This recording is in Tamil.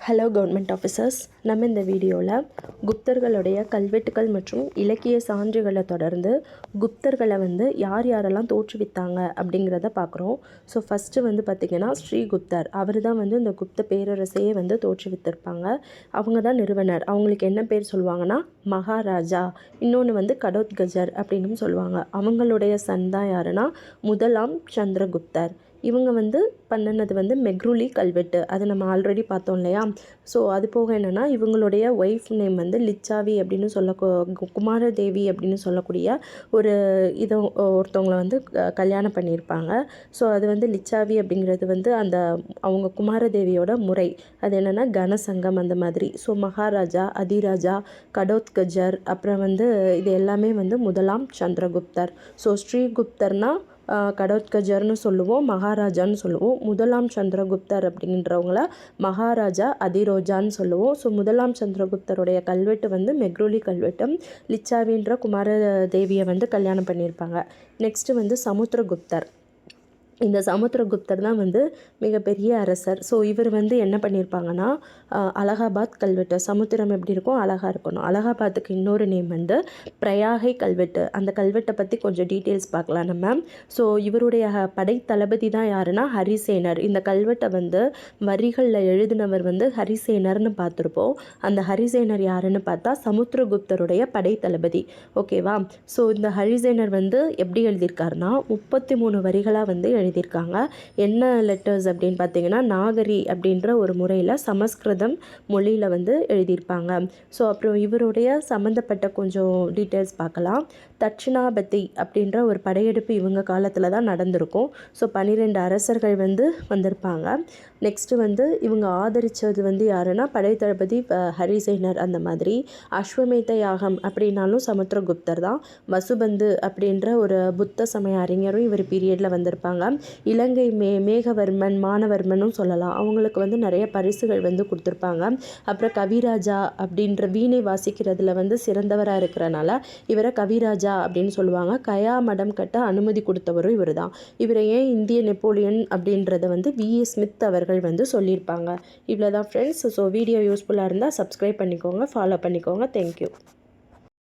ஹலோ கவர்மெண்ட் ஆஃபீஸர்ஸ், நம்ம இந்த வீடியோவில் குப்தர்களுடைய கல்வெட்டுகள் மற்றும் இலக்கிய சான்றுகளை தொடர்ந்து குப்தர்களை யார் யாரெல்லாம் தோற்றுவித்தாங்க அப்படிங்கிறத பார்க்குறோம். ஸோ ஃபஸ்ட்டு பார்த்திங்கன்னா ஸ்ரீகுப்தர், அவர் தான் இந்த குப்த பேரரசையே தோற்றுவித்திருப்பாங்க. அவங்க தான் நிறுவனர். அவங்களுக்கு என்ன பேர் சொல்லுவாங்கன்னா மகாராஜா, இன்னொன்று கடோத்கஜர் அப்படின்னு சொல்லுவாங்க. அவங்களுடைய சன் தான் யாருன்னா முதலாம் சந்திரகுப்தர். இவங்க பண்ணினது மெக்ரூலி கல்வெட்டு, அது நம்ம ஆல்ரெடி பார்த்தோம் இல்லையா. ஸோ அது போக என்னென்னா இவங்களுடைய ஒய்ஃப் நேம் லிச்சாவி அப்படின்னு குமாரதேவி அப்படின்னு சொல்லக்கூடிய ஒரு இதை ஒருத்தவங்களை கல்யாணம் பண்ணியிருப்பாங்க. ஸோ அது லிச்சாவி அப்படிங்கிறது அந்த அவங்க குமாரதேவியோட முறை. அது என்னென்னா கனசங்கம் அந்த மாதிரி. ஸோ மகாராஜா, அதிராஜா, கடோத்கஜர், அப்புறம் இது எல்லாமே முதலாம் சந்திரகுப்தர். ஸோ ஸ்ரீகுப்தர்னால் கடோத்கஜர்னு சொல்லுவோம், மகாராஜான்னு சொல்லுவோம். முதலாம் சந்திரகுப்தர் அப்படின்றவங்கள மகாராஜா அதிரோஜான்னு சொல்லுவோம். ஸோ முதலாம் சந்திரகுப்தருடைய கல்வெட்டு மெக்ரூலி கல்வெட்டு. லிச்சாவின்ற குமாரதேவியை கல்யாணம் பண்ணியிருப்பாங்க. நெக்ஸ்ட்டு சமுத்திரகுப்தர். இந்த சமுத்திரகுப்தர் தான் மிகப்பெரிய அரசர். ஸோ இவர் என்ன பண்ணியிருப்பாங்கன்னா அலகாபாத் கல்வெட்டு, சமுத்திரம் எப்படி இருக்கும், அழகாக இருக்கணும். அலகாபாத்துக்கு இன்னொரு நேம் பிரயாகை கல்வெட்டு. அந்த கல்வெட்டை பற்றி கொஞ்சம் டீட்டெயில்ஸ் பார்க்கலாம் நம்ம. ஸோ இவருடைய படைத்தளபதி தான் யாருன்னா ஹரிசேனர். இந்த கல்வெட்டை வரிகளில் எழுதினவர் ஹரிசேனர்னு பார்த்துருப்போம். அந்த ஹரிசேனர் யாருன்னு பார்த்தா சமுத்திரகுப்தருடைய படைத்தளபதி. ஓகேவா. ஸோ இந்த ஹரிசேனர் எப்படி எழுதியிருக்காருன்னா 33 வரிகளாக எழுதியிருக்காங்க. என்ன லெட்டர்ஸ் அப்படின்னு பார்த்தீங்கன்னா நாகரி அப்படின்ற ஒரு முறையில் சமஸ்கிருதம் மொழியில் எழுதியிருப்பாங்க. ஸோ அப்புறம் இவருடைய சம்மந்தப்பட்ட கொஞ்சம் டீட்டெயில்ஸ் பார்க்கலாம். தட்சிணாபதி அப்படின்ற ஒரு படையெடுப்பு இவங்க காலத்தில் தான் நடந்திருக்கும். ஸோ 12 அரசர்கள் வந்திருப்பாங்க. நெக்ஸ்ட்டு இவங்க ஆதரித்தது யாருன்னா படைத்தளபதி ஹரிசேனர். அந்த மாதிரி அஸ்வமேத யாகம் அப்படின்னாலும் சமுத்திரகுப்தர் தான். வசுபந்து அப்படின்ற ஒரு புத்த சமய அறிஞரும் இவர் பீரியடில் வந்திருப்பாங்க. இலங்கை மேகவர்மன், மானவர்மனும் சொல்லலாம். அவங்களுக்கு நிறைய பரிசுகள் கொடுத்துருப்பாங்க. அப்புறம் கவிராஜா அப்படின்ற வீணை வாசிக்கிறதுல சிறந்தவராக இருக்கிறனால இவரை கவிராஜா அப்படின்னு சொல்லுவாங்க. கயா மடம் கட்ட அனுமதி கொடுத்தவரும் இவர் தான். இவரை ஏன் இந்திய நெப்போலியன் அப்படின்றத V.A. ஸ்மித் அவர்கள் சொல்லியிருப்பாங்க. இவ்வளோ தான் ஃப்ரெண்ட்ஸ். ஸோ வீடியோ யூஸ்ஃபுல்லாக இருந்தால் சப்ஸ்கிரைப் பண்ணிக்கோங்க, ஃபாலோ பண்ணிக்கோங்க. தேங்க்யூ.